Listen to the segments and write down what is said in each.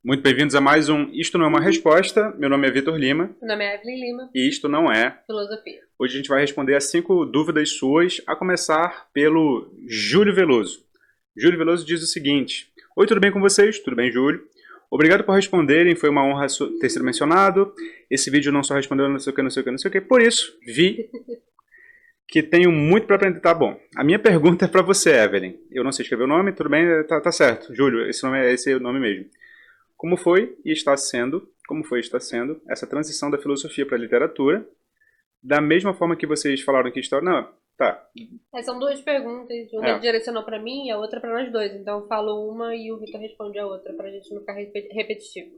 Muito bem-vindos a mais um Isto Não é uma Resposta. Meu nome é Vitor Lima. Meu nome é Evelyn Lima. E isto não é Filosofia. Hoje a gente vai responder a 5 dúvidas suas, a começar pelo Júlio Veloso. Júlio Veloso diz o seguinte: Oi, tudo bem com vocês? Tudo bem, Júlio? Obrigado por responderem, foi uma honra ter sido mencionado. Esse vídeo não só respondeu não sei o que, não sei o que, não sei o que. Por isso, vi que tenho muito para aprender. Tá bom. A minha pergunta é para você, Evelyn. Eu não sei escrever o nome, tudo bem? Tá certo. Júlio, esse é o nome mesmo. Como foi e está sendo essa transição da filosofia para a literatura? Da mesma forma que vocês falaram que história... Não, tá. São duas perguntas. Uma ele direcionou pra mim e a outra pra nós dois. Então eu falo uma e o Vitor responde a outra, pra gente não ficar repetitivo.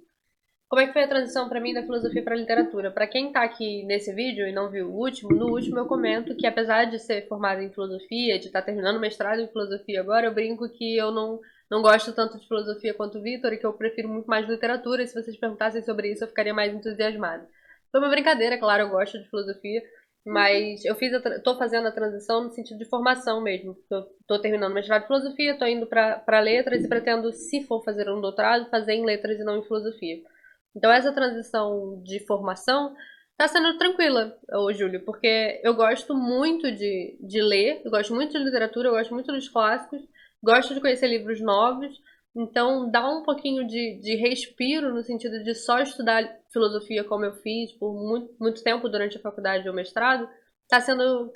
Como é que foi a transição pra mim da filosofia pra literatura? Pra quem tá aqui nesse vídeo e não viu o último, no último eu comento que apesar de ser formada em filosofia, de estar terminando o mestrado em filosofia agora, eu brinco que eu não gosto tanto de filosofia quanto o Vitor e que eu prefiro muito mais literatura. E se vocês perguntassem sobre isso, eu ficaria mais entusiasmada. Foi uma brincadeira, claro, eu gosto de filosofia, mas eu tô fazendo a transição no sentido de formação mesmo. Eu tô terminando o mestrado em filosofia, tô indo pra letras e pretendo, se for fazer um doutorado, fazer em letras e não em filosofia. Então essa transição de formação tá sendo tranquila, ô Júlio, porque eu gosto muito de ler, eu gosto muito de literatura, eu gosto muito dos clássicos, gosto de conhecer livros novos. Então, dá um pouquinho de respiro no sentido de só estudar filosofia como eu fiz por muito tempo durante a faculdade ou mestrado, tá sendo,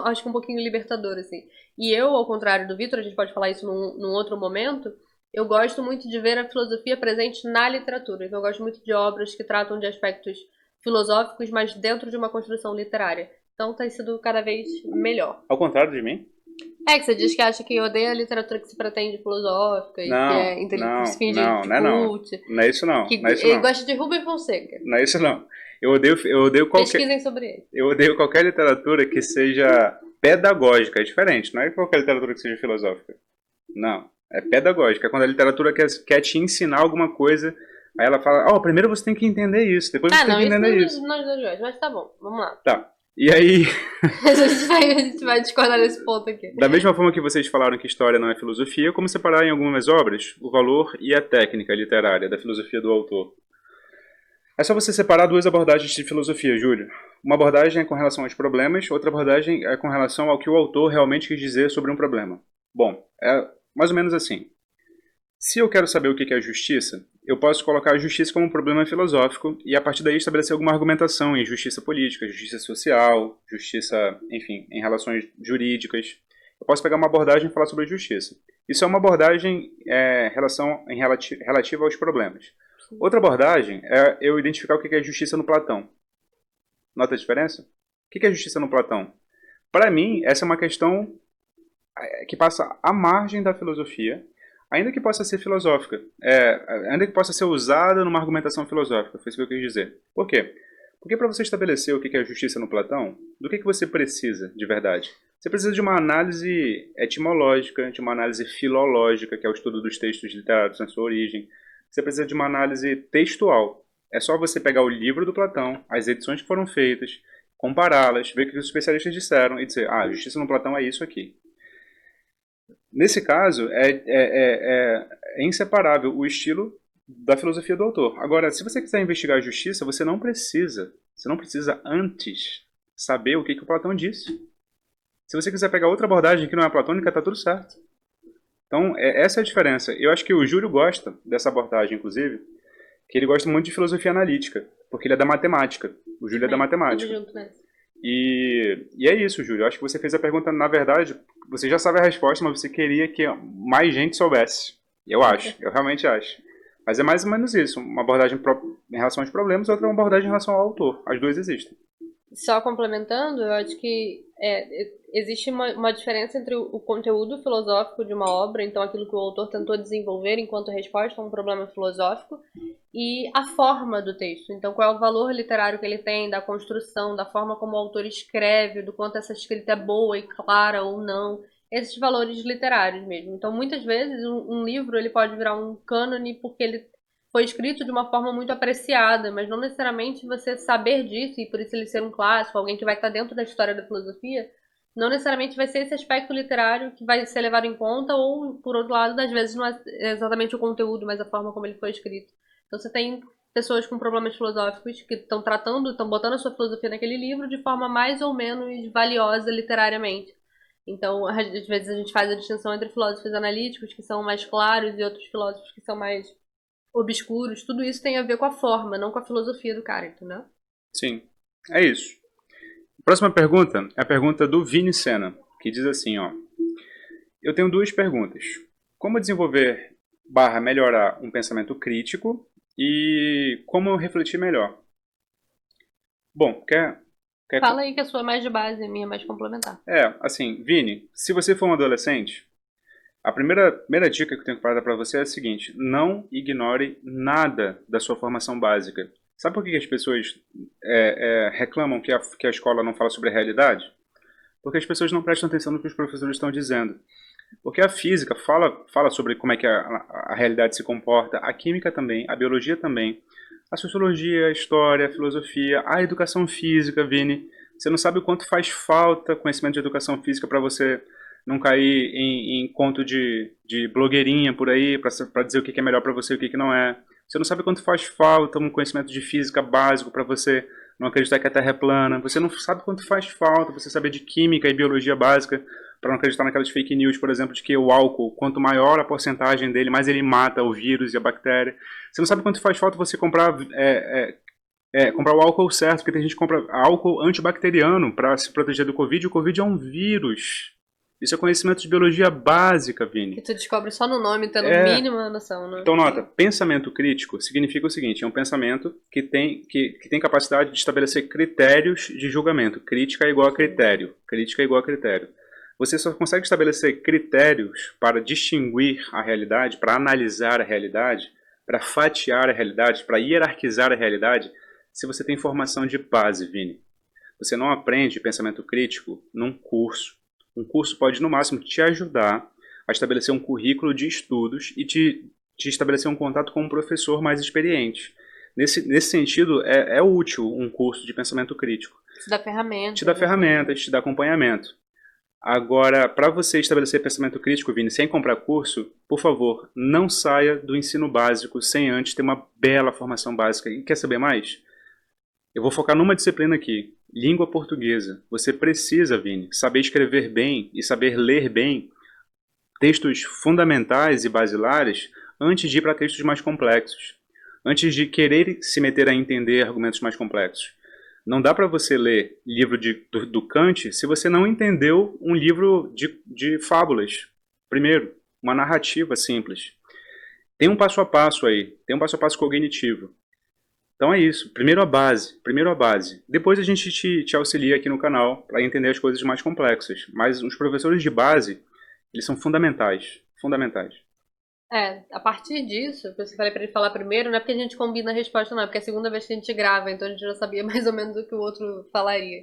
acho que um pouquinho libertador, assim. E eu, ao contrário do Vitor, a gente pode falar isso num outro momento, eu gosto muito de ver a filosofia presente na literatura. Então, eu gosto muito de obras que tratam de aspectos filosóficos, mas dentro de uma construção literária. Então, tem sido cada vez melhor. Ao contrário de mim? É que você diz que acha que odeia a literatura que se pretende filosófica e que é que se finge de cult. Não é isso não. Que Não é isso ele não. gosta de Rubem Fonseca. Não é isso não. Eu odeio qualquer... Pesquisem sobre ele. Eu odeio qualquer literatura que seja pedagógica. É diferente. Não é qualquer literatura que seja filosófica. Não. É pedagógica. É quando a literatura quer te ensinar alguma coisa. Aí ela fala, primeiro você tem que entender isso. Depois você tem que entender isso. Nós dois, mas tá bom. Vamos lá. Tá. E aí... a gente vai discordar desse ponto aqui. Da mesma forma que vocês falaram que história não é filosofia, como separar em algumas obras o valor e a técnica literária da filosofia do autor? É só você separar duas abordagens de filosofia, Júlio. Uma abordagem é com relação aos problemas, outra abordagem é com relação ao que o autor realmente quis dizer sobre um problema. Bom, é mais ou menos assim. Se eu quero saber o que é justiça, eu posso colocar a justiça como um problema filosófico e a partir daí estabelecer alguma argumentação em justiça política, justiça social, justiça, enfim, em relações jurídicas. Eu posso pegar uma abordagem e falar sobre a justiça. Isso é uma abordagem relativa aos problemas. Outra abordagem é eu identificar o que é justiça no Platão. Nota a diferença? O que é justiça no Platão? Para mim, essa é uma questão que passa à margem da filosofia, ainda que possa ser filosófica, ainda que possa ser usada numa argumentação filosófica, foi isso que eu quis dizer. Por quê? Porque para você estabelecer o que é a justiça no Platão, do que você precisa de verdade? Você precisa de uma análise etimológica, de uma análise filológica, que é o estudo dos textos literários na sua origem. Você precisa de uma análise textual. É só você pegar o livro do Platão, as edições que foram feitas, compará-las, ver o que os especialistas disseram e dizer, a justiça no Platão é isso aqui. Nesse caso, é inseparável o estilo da filosofia do autor. Agora, se você quiser investigar a justiça, você não precisa antes saber o que o Platão disse. Se você quiser pegar outra abordagem que não é platônica, está tudo certo. Então, essa é a diferença. Eu acho que o Júlio gosta dessa abordagem, inclusive, que ele gosta muito de filosofia analítica, porque ele é da matemática. O Júlio é da matemática. Junto, né? E é isso, Júlio. Eu acho que você fez a pergunta, na verdade, você já sabe a resposta, mas você queria que mais gente soubesse. Eu realmente acho. Mas é mais ou menos isso. Uma abordagem em relação aos problemas, outra uma abordagem em relação ao autor. As duas existem. Só complementando, eu acho que existe uma diferença entre o conteúdo filosófico de uma obra, então aquilo que o autor tentou desenvolver enquanto resposta a um problema filosófico, e a forma do texto. Então, qual é o valor literário que ele tem, da construção, da forma como o autor escreve, do quanto essa escrita é boa e clara ou não, esses valores literários mesmo. Então, muitas vezes, um livro ele pode virar um cânone porque ele foi escrito de uma forma muito apreciada, mas não necessariamente você saber disso, e por isso ele ser um clássico, alguém que vai estar dentro da história da filosofia, não necessariamente vai ser esse aspecto literário que vai ser levado em conta, ou, por outro lado, às vezes não é exatamente o conteúdo, mas a forma como ele foi escrito. Então você tem pessoas com problemas filosóficos que estão estão botando a sua filosofia naquele livro de forma mais ou menos valiosa literariamente. Então, às vezes a gente faz a distinção entre filósofos analíticos, que são mais claros, e outros filósofos que são mais obscuros. Tudo isso tem a ver com a forma, não com a filosofia do cara, entendeu? Sim, é isso. Próxima pergunta é a pergunta do Vini Sena, que diz assim, ó. Eu tenho duas perguntas. Como desenvolver / melhorar um pensamento crítico e como refletir melhor? Bom, Fala aí que a sua é mais de base e a minha é mais complementar. Assim, Vini, se você for um adolescente, a primeira dica que eu tenho que dar para você é a seguinte: não ignore nada da sua formação básica. Sabe por que as pessoas reclamam que a escola não fala sobre a realidade? Porque as pessoas não prestam atenção no que os professores estão dizendo. Porque a física fala sobre como é que a realidade se comporta, a química também, a biologia também, a sociologia, a história, a filosofia, a educação física, Vini. Você não sabe o quanto faz falta conhecimento de educação física para você não cair em conto de blogueirinha por aí, para dizer o que é melhor para você e o que não é. Você não sabe quanto faz falta um conhecimento de física básico para você não acreditar que a Terra é plana. Você não sabe quanto faz falta você saber de química e biologia básica para não acreditar naquelas fake news, por exemplo, de que o álcool, quanto maior a porcentagem dele, mais ele mata o vírus e a bactéria. Você não sabe quanto faz falta você comprar comprar o álcool certo, porque tem gente que compra álcool antibacteriano para se proteger do Covid, e o Covid é um vírus. Isso é conhecimento de biologia básica, Vini. E tu descobre só no nome, tendo a mínima noção, né? Então, nota, pensamento crítico significa o seguinte: é um pensamento que tem capacidade de estabelecer critérios de julgamento. Crítica é igual a critério. Crítica é igual a critério. Você só consegue estabelecer critérios para distinguir a realidade, para analisar a realidade, para fatiar a realidade, para hierarquizar a realidade, se você tem formação de base, Vini. Você não aprende pensamento crítico num curso. Um curso pode, no máximo, te ajudar a estabelecer um currículo de estudos e te estabelecer um contato com um professor mais experiente. Nesse sentido, é útil um curso de pensamento crítico. Te dá ferramentas. Te dá ferramentas, te dá acompanhamento. Agora, para você estabelecer pensamento crítico, Vini, sem comprar curso, por favor, não saia do ensino básico sem antes ter uma bela formação básica. E quer saber mais? Eu vou focar numa disciplina aqui, língua portuguesa. Você precisa, Vini, saber escrever bem e saber ler bem textos fundamentais e basilares antes de ir para textos mais complexos. Antes de querer se meter a entender argumentos mais complexos. Não dá para você ler livro do Kant se você não entendeu um livro de fábulas. Primeiro, uma narrativa simples. Tem um passo a passo aí, tem um passo a passo cognitivo. Então é isso, primeiro a base. Depois a gente te auxilia aqui no canal para entender as coisas mais complexas. Mas os professores de base, eles são fundamentais. A partir disso, eu falei pra ele falar primeiro, não é porque a gente combina a resposta, não, é porque é a segunda vez que a gente grava, então a gente já sabia mais ou menos o que o outro falaria.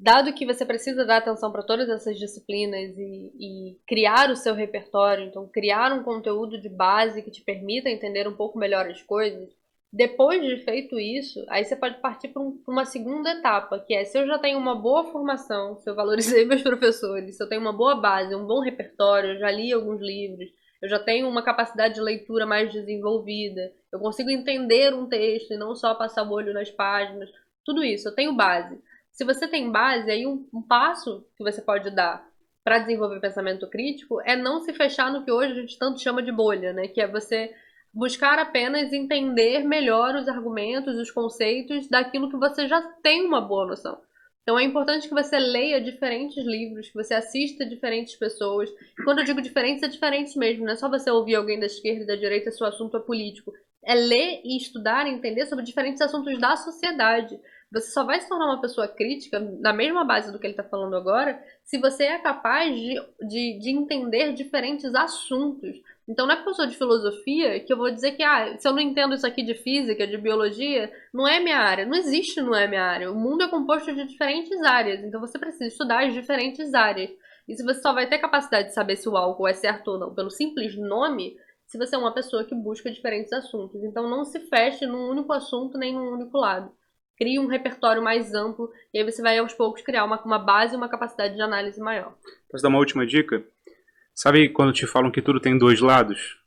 Dado que você precisa dar atenção para todas essas disciplinas e criar o seu repertório, então criar um conteúdo de base que te permita entender um pouco melhor as coisas, depois de feito isso, aí você pode partir para uma segunda etapa, que é: se eu já tenho uma boa formação, se eu valorizei meus professores, se eu tenho uma boa base, um bom repertório, eu já li alguns livros, eu já tenho uma capacidade de leitura mais desenvolvida, eu consigo entender um texto e não só passar o olho nas páginas, tudo isso, eu tenho base. Se você tem base, aí um passo que você pode dar para desenvolver pensamento crítico é não se fechar no que hoje a gente tanto chama de bolha, né? Que é você buscar apenas entender melhor os argumentos, os conceitos daquilo que você já tem uma boa noção. Então é importante que você leia diferentes livros, que você assista diferentes pessoas. Quando eu digo diferentes, é diferentes mesmo. Não é só você ouvir alguém da esquerda e da direita se o assunto é político. É ler e estudar e entender sobre diferentes assuntos da sociedade. Você só vai se tornar uma pessoa crítica, na mesma base do que ele está falando agora, se você é capaz de entender diferentes assuntos. Então não é porque eu sou de filosofia que eu vou dizer que se eu não entendo isso aqui de física, de biologia, não é minha área. Não existe não é minha área. O mundo é composto de diferentes áreas, então você precisa estudar as diferentes áreas. E se você só vai ter capacidade de saber se o álcool é certo ou não pelo simples nome, se você é uma pessoa que busca diferentes assuntos. Então não se feche num único assunto nem num único lado. Crie um repertório mais amplo e aí você vai aos poucos criar uma base e uma capacidade de análise maior. Posso dar uma última dica? Sabe quando te falam que tudo tem dois lados?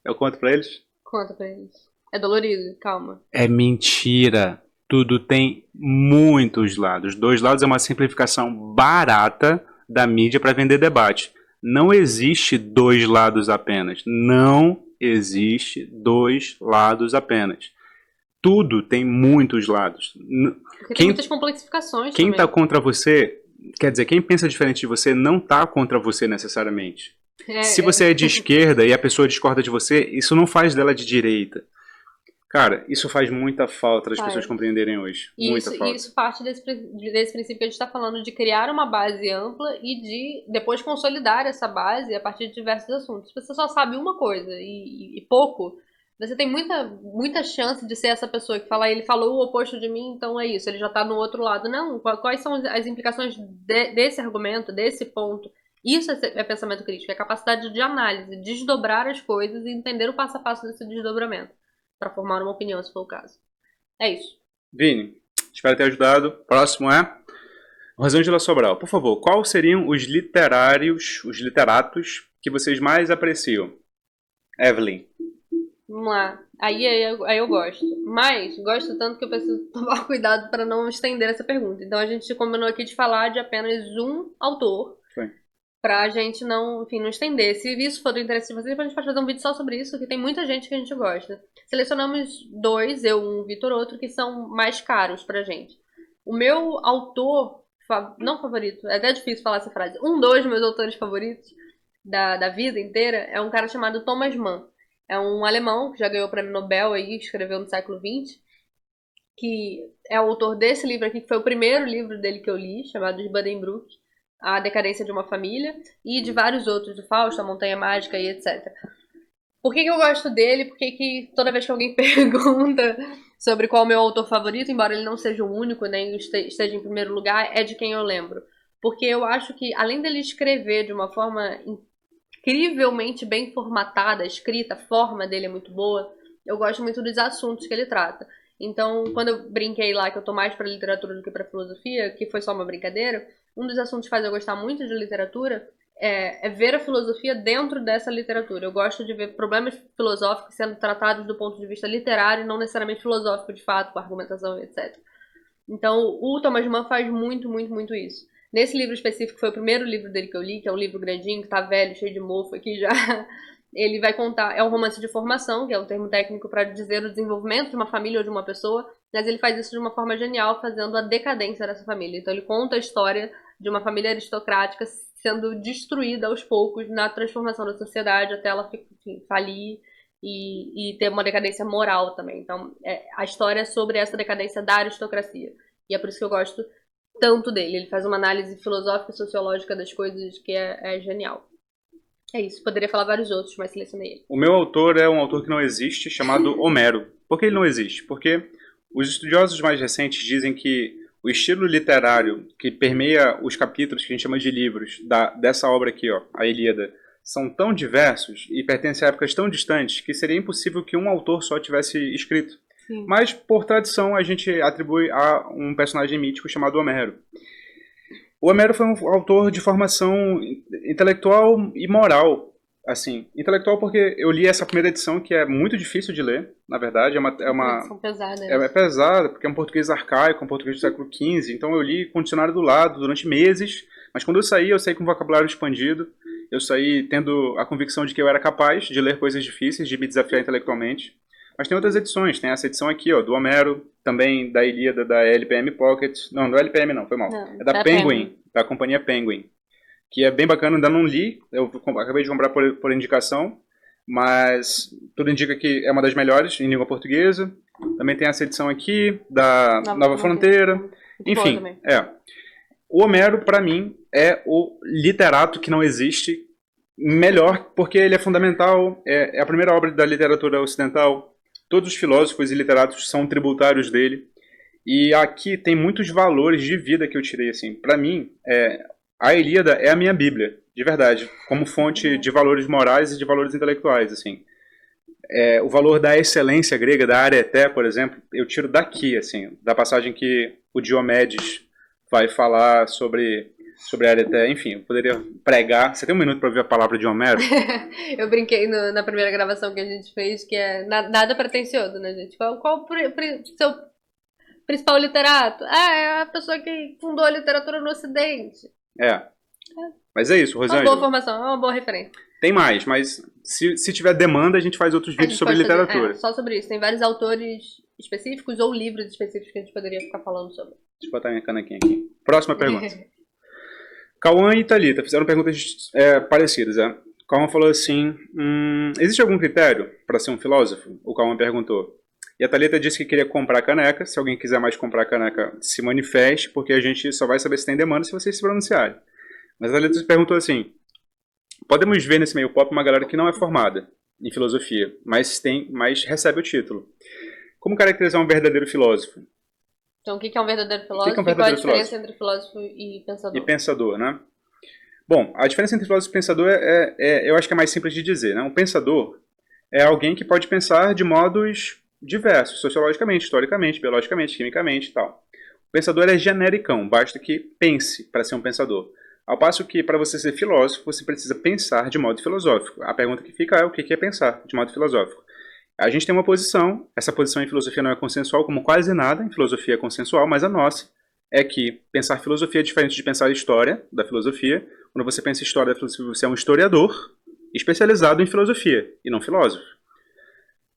Eu conto pra eles? Conta pra eles. É dolorido, calma. É mentira. Tudo tem muitos lados. Dois lados é uma simplificação barata da mídia para vender debate. Não existe dois lados apenas. Não existe dois lados apenas. Tudo tem muitos lados. Porque tem muitas complexificações quem também. está contra você, quer dizer, quem pensa diferente de você não está contra você necessariamente. Se você é de esquerda e a pessoa discorda de você, isso não faz dela de direita. Cara, isso faz muita falta das pessoas compreenderem hoje. Muita falta. Isso parte desse princípio que a gente está falando de criar uma base ampla e de depois consolidar essa base a partir de diversos assuntos. Se você só sabe uma coisa e pouco, você tem muita chance de ser essa pessoa que fala, ele falou o oposto de mim, então é isso, ele já está no outro lado. Não, quais são as implicações desse argumento, desse ponto? Isso é pensamento crítico, é a capacidade de análise, desdobrar as coisas e entender o passo a passo desse desdobramento, para formar uma opinião, se for o caso. É isso. Vini, espero ter ajudado. Próximo é Rosângela Sobral. Por favor, quais seriam os literatos que vocês mais apreciam? Evelyn. Vamos lá. Aí eu gosto. Mas gosto tanto que eu preciso tomar cuidado para não estender essa pergunta. Então a gente combinou aqui de falar de apenas um autor. Sim. Pra gente não, enfim, não estender. Se isso for do interesse de vocês, a gente pode fazer um vídeo só sobre isso, que tem muita gente que a gente gosta. Selecionamos dois, eu, um, Vitor, outro, que são mais caros pra gente. O meu autor, não favorito, é até difícil falar essa frase, dos meus autores favoritos da vida inteira é um cara chamado Thomas Mann. É um alemão que já ganhou o prêmio Nobel aí, escreveu no século XX, que é o autor desse livro aqui, que foi o primeiro livro dele que eu li, chamado de Buddenbrook, A Decadência de uma Família, e de vários outros, do Fausto, A Montanha Mágica e etc. Por que eu gosto dele? Porque que toda vez que alguém pergunta sobre qual é o meu autor favorito, embora ele não seja o único, nem esteja em primeiro lugar, é de quem eu lembro. Porque eu acho que, além dele escrever de uma forma incrivelmente bem formatada, a escrita, a forma dele é muito boa, eu gosto muito dos assuntos que ele trata. Então, quando eu brinquei lá que eu tô mais pra literatura do que pra filosofia, que foi só uma brincadeira, um dos assuntos que faz eu gostar muito de literatura é ver a filosofia dentro dessa literatura. Eu gosto de ver problemas filosóficos sendo tratados do ponto de vista literário e não necessariamente filosófico, de fato, com argumentação, etc. Então, o Thomas Mann faz muito, muito, muito isso. Nesse livro específico, foi o primeiro livro dele que eu li, que é um livro grandinho, que tá velho, cheio de mofo aqui já. Ele vai contar, é um romance de formação, que é um termo técnico para dizer o desenvolvimento de uma família ou de uma pessoa, mas ele faz isso de uma forma genial, fazendo a decadência dessa família. Então ele conta a história de uma família aristocrática sendo destruída aos poucos na transformação da sociedade até ela falir e ter uma decadência moral também. Então a história é sobre essa decadência da aristocracia. E é por isso que eu gosto tanto dele. Ele faz uma análise filosófica e sociológica das coisas que é genial. É isso, poderia falar vários outros, mas selecionei ele. O meu autor é um autor que não existe, chamado Homero. Por que ele não existe? Porque os estudiosos mais recentes dizem que o estilo literário que permeia os capítulos que a gente chama de livros dessa obra aqui, ó, a Ilíada, são tão diversos e pertencem a épocas tão distantes que seria impossível que um autor só tivesse escrito. Sim. Mas, por tradição, a gente atribui a um personagem mítico chamado Homero. O Homero foi um autor de formação intelectual e moral. Assim, intelectual porque eu li essa primeira edição que é muito difícil de ler, na verdade. São pesadas. É pesada, porque é um português arcaico, um português do século XV. Então eu li com o dicionário do lado durante meses. Mas quando eu saí com vocabulário expandido. Eu saí tendo a convicção de que eu era capaz de ler coisas difíceis, de me desafiar intelectualmente. Mas tem outras edições, tem essa edição aqui, ó, do Homero, também da Ilíada, da LPM Pocket. Não, do LPM não, foi mal. Não, é da Penguin, da companhia Penguin. Que é bem bacana, ainda não li, eu acabei de comprar por indicação, mas tudo indica que é uma das melhores em língua portuguesa. Também tem essa edição aqui, da Nova Fronteira. Enfim, o Homero, para mim, é o literato que não existe melhor, porque ele é fundamental, é a primeira obra da literatura ocidental. Todos os filósofos e literatos são tributários dele. E aqui tem muitos valores de vida que eu tirei, assim. Para mim, a Ilíada é a minha Bíblia, de verdade, como fonte de valores morais e de valores intelectuais, assim. O valor da excelência grega, da arete, por exemplo, eu tiro daqui, assim, da passagem que o Diomedes vai falar sobre sobre a área até, enfim, eu poderia pregar. Você tem um minuto para ouvir a palavra de Homero? Eu brinquei na primeira gravação que a gente fez, que é nada pretencioso, né, gente? Qual o seu principal literato? Ah, é a pessoa que fundou a literatura no Ocidente. É. Mas é isso, Rosângela. Uma boa formação, é uma boa referência. Tem mais, mas se tiver demanda, a gente faz outros vídeos sobre literatura. Só sobre isso. Tem vários autores específicos ou livros específicos que a gente poderia ficar falando sobre. Deixa eu botar minha canequinha aqui. Próxima pergunta. Cauã e Thalita fizeram perguntas parecidas. Cauã falou assim, existe algum critério para ser um filósofo? O Cauã perguntou. E a Thalita disse que queria comprar caneca. Se alguém quiser mais comprar caneca, se manifeste, porque a gente só vai saber se tem demanda se vocês se pronunciarem. Mas a Thalita perguntou assim, podemos ver nesse meio pop uma galera que não é formada em filosofia, mas recebe o título. Como caracterizar um verdadeiro filósofo? Então, o que é um verdadeiro filósofo? Qual é a diferença entre filósofo e pensador? E pensador, né? Bom, a diferença entre filósofo e pensador eu acho que é mais simples de dizer, né? Um pensador é alguém que pode pensar de modos diversos, sociologicamente, historicamente, biologicamente, quimicamente e tal. O pensador é genericão, basta que pense para ser um pensador. Ao passo que, para você ser filósofo, você precisa pensar de modo filosófico. A pergunta que fica é o que é pensar de modo filosófico. A gente tem uma posição, essa posição em filosofia não é consensual, como quase nada em filosofia é consensual, mas a nossa é que pensar filosofia é diferente de pensar história da filosofia. Quando você pensa história da filosofia, você é um historiador especializado em filosofia e não filósofo.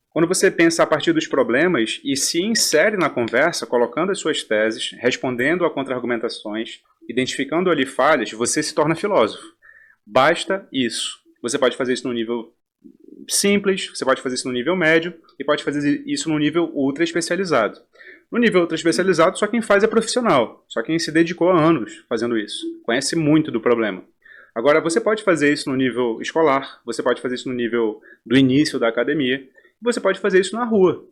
Quando você pensa a partir dos problemas e se insere na conversa, colocando as suas teses, respondendo a contra-argumentações, identificando ali falhas, você se torna filósofo. Basta isso. Você pode fazer isso no nível simples, você pode fazer isso no nível médio e pode fazer isso no nível ultra especializado. No nível ultra especializado, só quem faz é profissional, só quem se dedicou há anos fazendo isso, conhece muito do problema. Agora, você pode fazer isso no nível escolar, você pode fazer isso no nível do início da academia, você pode fazer isso na rua.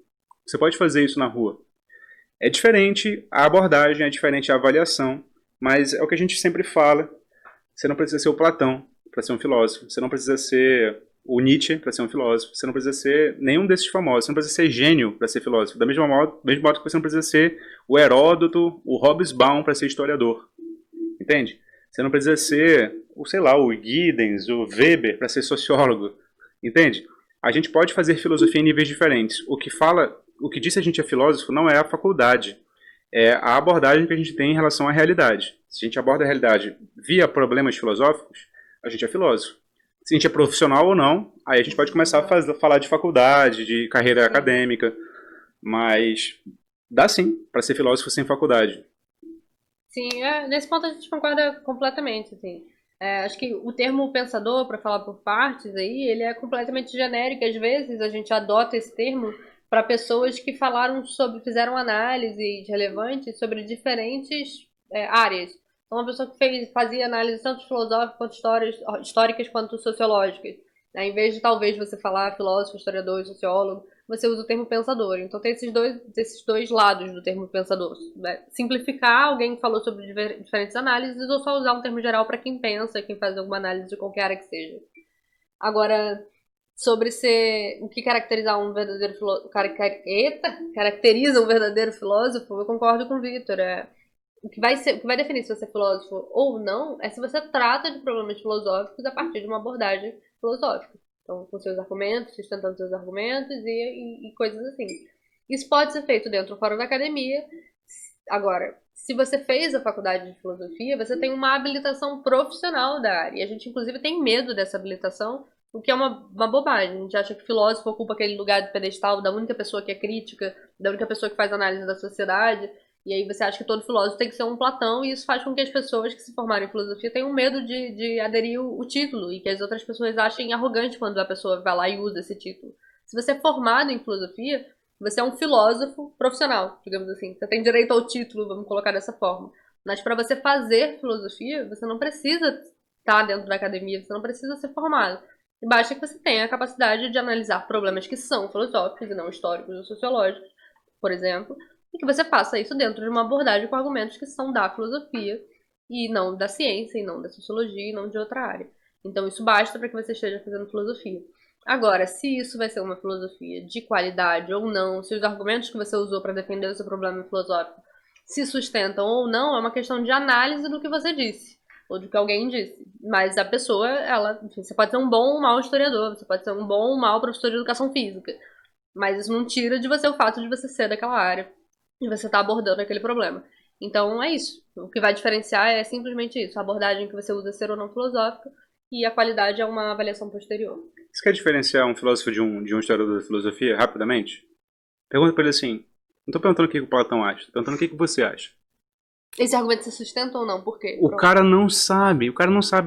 Você pode fazer isso na rua. É diferente a abordagem, é diferente a avaliação, mas é o que a gente sempre fala. Você não precisa ser o Platão para ser um filósofo, você não precisa ser o Nietzsche para ser um filósofo, você não precisa ser nenhum desses famosos, você não precisa ser gênio para ser filósofo, da mesma modo que você não precisa ser o Heródoto, o Hobsbawm para ser historiador, entende? Você não precisa ser, o Giddens, o Weber para ser sociólogo, entende? A gente pode fazer filosofia em níveis diferentes. O que diz a gente é filósofo não é a faculdade, é a abordagem que a gente tem em relação à realidade. Se a gente aborda a realidade via problemas filosóficos, a gente é filósofo. Se a gente é profissional ou não, aí a gente pode começar a falar de faculdade, de carreira acadêmica, mas dá sim para ser filósofo sem faculdade. Sim, nesse ponto a gente concorda completamente, assim. Acho que o termo pensador, para falar por partes aí, ele é completamente genérico. Às vezes a gente adota esse termo para pessoas que fizeram análise relevante sobre diferentes áreas. Então, uma pessoa que fazia análise tanto filosófica quanto históricas quanto sociológicas. Né? Em vez de talvez você falar filósofo, historiador e sociólogo, você usa o termo pensador. Então tem esses dois lados do termo pensador. Né? Simplificar alguém que falou sobre diferentes análises ou só usar um termo geral para quem pensa, quem faz alguma análise de qualquer área que seja. Agora, sobre o que caracteriza um verdadeiro filósofo, caracteriza um verdadeiro filósofo, eu concordo com o Victor. O que vai definir se você é filósofo ou não é se você trata de problemas filosóficos a partir de uma abordagem filosófica. Então, com seus argumentos, sustentando seus argumentos e coisas assim. Isso pode ser feito dentro ou fora da academia. Agora, se você fez a faculdade de filosofia, você tem uma habilitação profissional da área. E a gente, inclusive, tem medo dessa habilitação, o que é uma bobagem. A gente acha que filósofo ocupa aquele lugar de pedestal da única pessoa que é crítica, da única pessoa que faz análise da sociedade. E aí você acha que todo filósofo tem que ser um Platão, e isso faz com que as pessoas que se formarem em filosofia tenham medo de aderir o título, e que as outras pessoas achem arrogante quando a pessoa vai lá e usa esse título. Se você é formado em filosofia, você é um filósofo profissional, digamos assim. Você tem direito ao título, vamos colocar dessa forma. Mas para você fazer filosofia, você não precisa estar dentro da academia, você não precisa ser formado. E basta que você tenha a capacidade de analisar problemas que são filosóficos e não históricos ou sociológicos, por exemplo, e que você faça isso dentro de uma abordagem com argumentos que são da filosofia e não da ciência, e não da sociologia, e não de outra área. Então isso basta para que você esteja fazendo filosofia. Agora, se isso vai ser uma filosofia de qualidade ou não, se os argumentos que você usou para defender o seu problema filosófico se sustentam ou não, é uma questão de análise do que você disse. ou do que alguém disse. Mas a pessoa, enfim, você pode ser um bom ou mau historiador, você pode ser um bom ou mau professor de educação física. Mas isso não tira de você o fato de você ser daquela área e você estar abordando aquele problema. Então é isso. O que vai diferenciar é simplesmente isso. A abordagem que você usa é ser ou não filosófica e a qualidade é uma avaliação posterior. Você quer diferenciar um filósofo de um historiador da filosofia, rapidamente? Pergunta pra ele assim, não estou perguntando o que o Platão acha, estou perguntando o que você acha. Esse argumento se sustenta ou não? Por quê? O cara não sabe,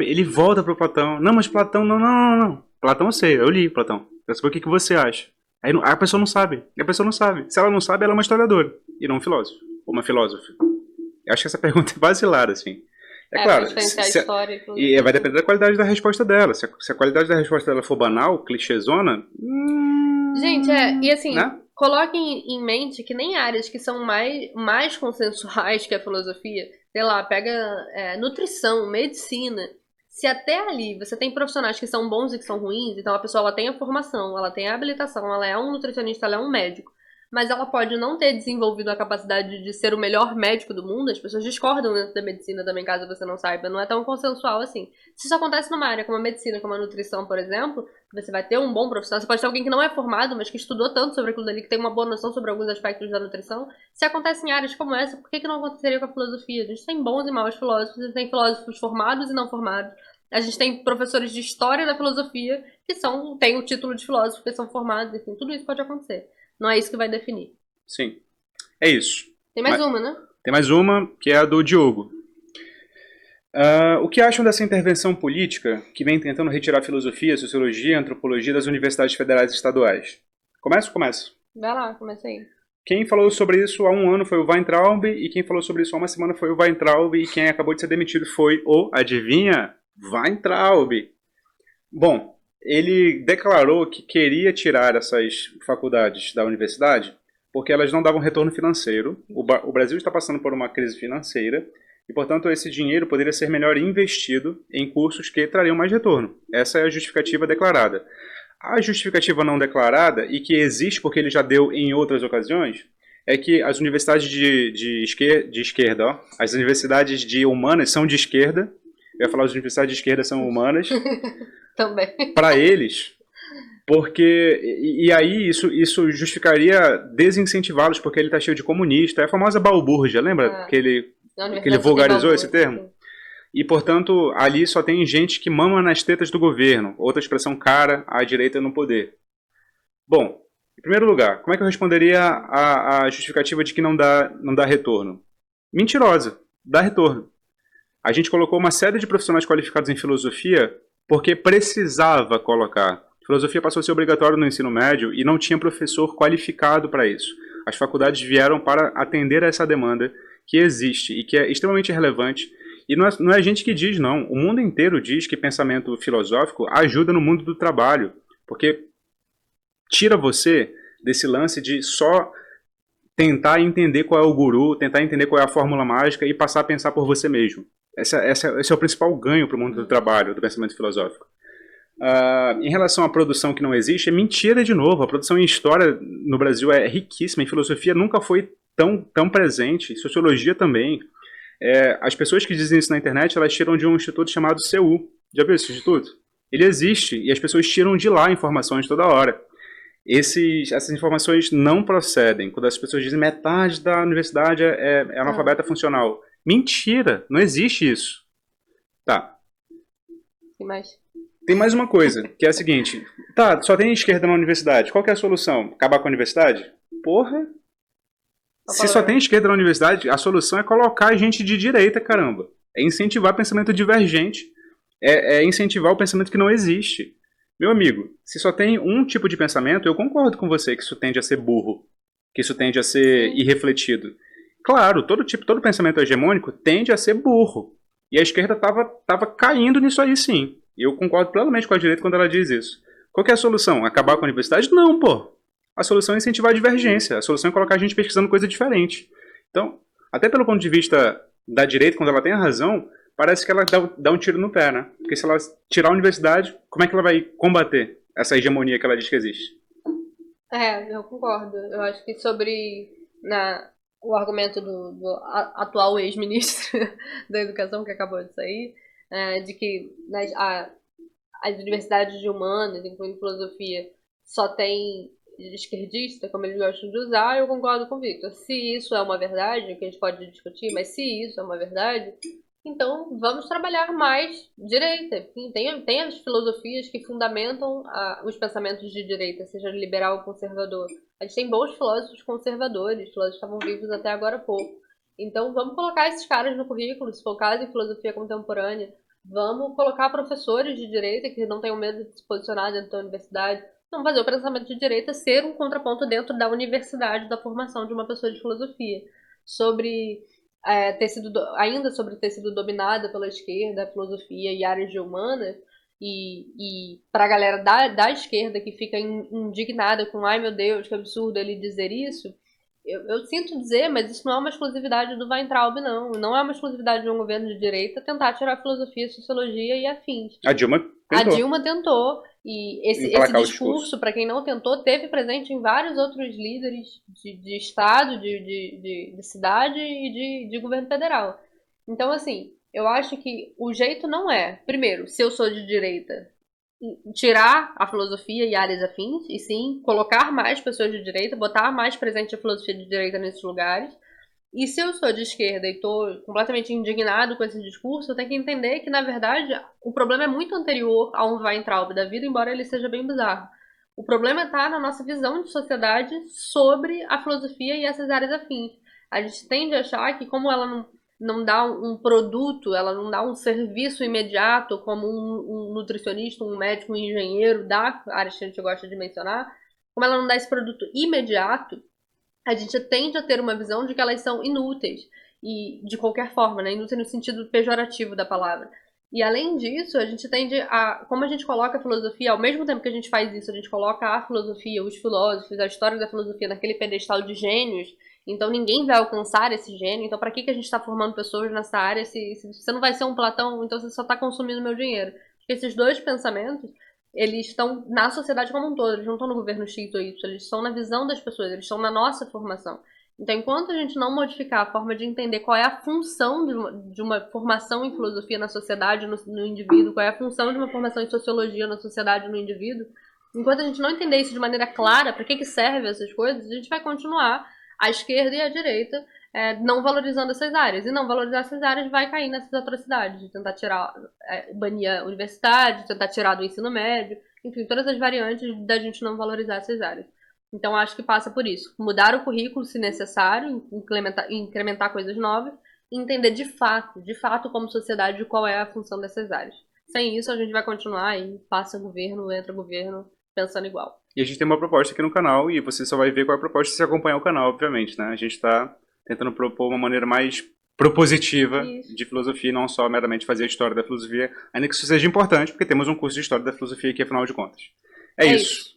ele volta pro Platão. Não, mas Platão, não. Platão eu sei, eu li Platão. Eu sei o que você acha. Aí a pessoa não sabe, Se ela não sabe, ela é uma historiadora, e não um filósofo, ou uma filósofa. Eu acho que essa pergunta é basilar, assim. É claro, e vai depender da qualidade da resposta dela. Se a qualidade da resposta dela for banal, clichêzona... Gente, e assim, né? Coloquem em mente que nem áreas que são mais consensuais que a filosofia, sei lá, pega nutrição, medicina. Se até ali você tem profissionais que são bons e que são ruins, então a pessoa ela tem a formação, ela tem a habilitação, ela é um nutricionista, ela é um médico, mas ela pode não ter desenvolvido a capacidade de ser o melhor médico do mundo. As pessoas discordam dentro da medicina também, caso você não saiba, não é tão consensual assim. Se isso acontece numa área como a medicina, como a nutrição, por exemplo, você vai ter um bom profissional, você pode ter alguém que não é formado, mas que estudou tanto sobre aquilo dali, que tem uma boa noção sobre alguns aspectos da nutrição. Se acontece em áreas como essa, por que não aconteceria com a filosofia? A gente tem bons e maus filósofos, a gente tem filósofos formados e não formados. A gente tem professores de história da filosofia que têm o título de filósofo, que são formados, enfim, tudo isso pode acontecer. Não é isso que vai definir. Sim, é isso. Tem mais uma, né? Tem mais uma, que é a do Diogo. O que acham dessa intervenção política que vem tentando retirar filosofia, sociologia e antropologia das universidades federais e estaduais? Começa? Vai lá, começa aí. Quem falou sobre isso há um ano foi o Weintraub, e quem falou sobre isso há uma semana foi o Weintraub, e quem acabou de ser demitido foi adivinha? Weintraub. Bom, ele declarou que queria tirar essas faculdades da universidade porque elas não davam retorno financeiro. O Brasil está passando por uma crise financeira e, portanto, esse dinheiro poderia ser melhor investido em cursos que trariam mais retorno. Essa é a justificativa declarada. A justificativa não declarada, e que existe porque ele já deu em outras ocasiões, é que as universidades de esquerda, as universidades de humanas são de esquerda. Eu ia falar as universidades de esquerda são humanas. Também. Para eles, porque e aí isso justificaria desincentivá-los, porque ele está cheio de comunista. É a famosa balbúrdia, lembra que ele vulgarizou esse termo? E, portanto, ali só tem gente que mama nas tetas do governo. Outra expressão cara, à direita no poder. Bom, em primeiro lugar, como é que eu responderia a justificativa de que não dá retorno? Mentirosa, dá retorno. A gente colocou uma série de profissionais qualificados em filosofia porque precisava colocar. Filosofia passou a ser obrigatório no ensino médio e não tinha professor qualificado para isso. As faculdades vieram para atender a essa demanda que existe e que é extremamente relevante. E não é a gente que diz, não. O mundo inteiro diz que pensamento filosófico ajuda no mundo do trabalho, porque tira você desse lance de só tentar entender qual é o guru, tentar entender qual é a fórmula mágica e passar a pensar por você mesmo. Esse é o principal ganho para o mundo do trabalho, do pensamento filosófico. Em relação à produção que não existe, é mentira de novo. A produção em história no Brasil é riquíssima, em filosofia nunca foi tão presente, em sociologia também. As pessoas que dizem isso na internet, elas tiram de um instituto chamado CU. Já viu esse instituto? Ele existe e as pessoas tiram de lá informações toda hora. Essas informações não procedem. Quando as pessoas dizem metade da universidade é analfabeta funcional. Mentira, não existe isso. Tá. Tem mais uma coisa, que é a seguinte. Tá, só tem esquerda na universidade. Qual que é a solução? Acabar com a universidade? Porra. Se só tem esquerda na universidade, a solução é colocar gente de direita, caramba. É incentivar pensamento divergente. É incentivar o pensamento que não existe. Meu amigo, se só tem um tipo de pensamento, eu concordo com você que isso tende a ser burro. Que isso tende a ser irrefletido. Claro, todo pensamento hegemônico tende a ser burro. E a esquerda estava caindo nisso aí, sim. E eu concordo plenamente com a direita quando ela diz isso. Qual que é a solução? Acabar com a universidade? Não, pô. A solução é incentivar a divergência. A solução é colocar a gente pesquisando coisa diferente. Então, até pelo ponto de vista da direita, quando ela tem a razão, parece que ela dá um tiro no pé, né? Porque se ela tirar a universidade, como é que ela vai combater essa hegemonia que ela diz que existe? Eu concordo. Eu acho que sobre o argumento do atual ex-ministro da educação que acabou de sair, de que as universidades de humanas, incluindo filosofia, só tem esquerdista, como eles gostam de usar, eu concordo com o Victor. Se isso é uma verdade, que a gente pode discutir, mas se isso é uma verdade, então vamos trabalhar mais direita. Tem as filosofias que fundamentam os pensamentos de direita, seja liberal ou conservador. A gente tem bons filósofos conservadores, filósofos que estavam vivos até agora há pouco. Então vamos colocar esses caras no currículo, se for o caso em filosofia contemporânea. Vamos colocar professores de direita que não tenham medo de se posicionar dentro da universidade. Vamos fazer o pensamento de direita ser um contraponto dentro da universidade, da formação de uma pessoa de filosofia. Ainda sobre ter sido dominada pela esquerda, a filosofia e áreas de humanas, e para a galera da esquerda que fica indignada com, ai meu Deus, que absurdo ele dizer isso, eu sinto dizer, mas isso não é uma exclusividade do Weintraub, não. Não é uma exclusividade de um governo de direita tentar tirar filosofia, sociologia e afins. A Dilma tentou. A Dilma tentou, e esse discurso, para quem não tentou, teve presente em vários outros líderes de Estado, de cidade e de governo federal. Então, assim, eu acho que o jeito não é, primeiro, se eu sou de direita, tirar a filosofia e áreas afins, e sim colocar mais pessoas de direita, botar mais presente a filosofia de direita nesses lugares. E se eu sou de esquerda e estou completamente indignado com esse discurso, eu tenho que entender que, na verdade, o problema é muito anterior a um Weintraub da vida, embora ele seja bem bizarro. O problema está na nossa visão de sociedade sobre a filosofia e essas áreas afins. A gente tende a achar que, como ela não dá um produto, ela não dá um serviço imediato, como um nutricionista, um médico, um engenheiro da área que a gente gosta de mencionar, como ela não dá esse produto imediato, a gente tende a ter uma visão de que elas são inúteis, e de qualquer forma, né? Inútil no sentido pejorativo da palavra. E além disso, a gente tende a, como a gente coloca a filosofia, ao mesmo tempo que a gente faz isso, a gente coloca a filosofia, os filósofos, a história da filosofia naquele pedestal de gênios, então ninguém vai alcançar esse gênio, então para que a gente está formando pessoas nessa área se você não vai ser um Platão, então você só está consumindo meu dinheiro? Porque esses dois pensamentos, eles estão na sociedade como um todo, eles não estão no governo X ou Y, eles estão na visão das pessoas, eles estão na nossa formação. Então, enquanto a gente não modificar a forma de entender qual é a função de uma formação em filosofia na sociedade, no indivíduo, qual é a função de uma formação em sociologia na sociedade, no indivíduo, enquanto a gente não entender isso de maneira clara, para que servem essas coisas, a gente vai continuar, a esquerda e a direita, não valorizando essas áreas. E não valorizar essas áreas vai cair nessas atrocidades, de tentar banir a universidade, de tentar tirar do ensino médio, enfim, todas as variantes da gente não valorizar essas áreas. Então, acho que passa por isso. Mudar o currículo, se necessário, incrementar coisas novas, e entender de fato, como sociedade, qual é a função dessas áreas. Sem isso, a gente vai continuar e passa governo, entra governo, pensando igual. E a gente tem uma proposta aqui no canal, e você só vai ver qual é a proposta se acompanhar o canal, obviamente, né? A gente está tentando propor uma maneira mais propositiva de filosofia, não só meramente fazer a história da filosofia, ainda que isso seja importante, porque temos um curso de história da filosofia aqui, afinal de contas. É isso.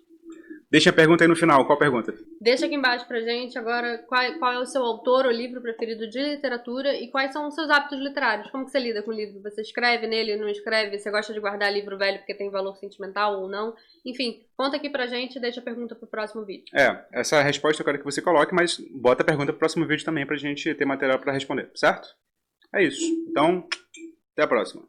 Deixa a pergunta aí no final. Qual pergunta? Deixa aqui embaixo pra gente agora qual é o seu autor ou livro preferido de literatura e quais são os seus hábitos literários. Como que você lida com o livro? Você escreve nele, não escreve? Você gosta de guardar livro velho porque tem valor sentimental ou não? Enfim, conta aqui pra gente e deixa a pergunta pro próximo vídeo. Essa resposta eu quero que você coloque, mas bota a pergunta pro próximo vídeo também pra gente ter material pra responder, certo? É isso. Então, até a próxima.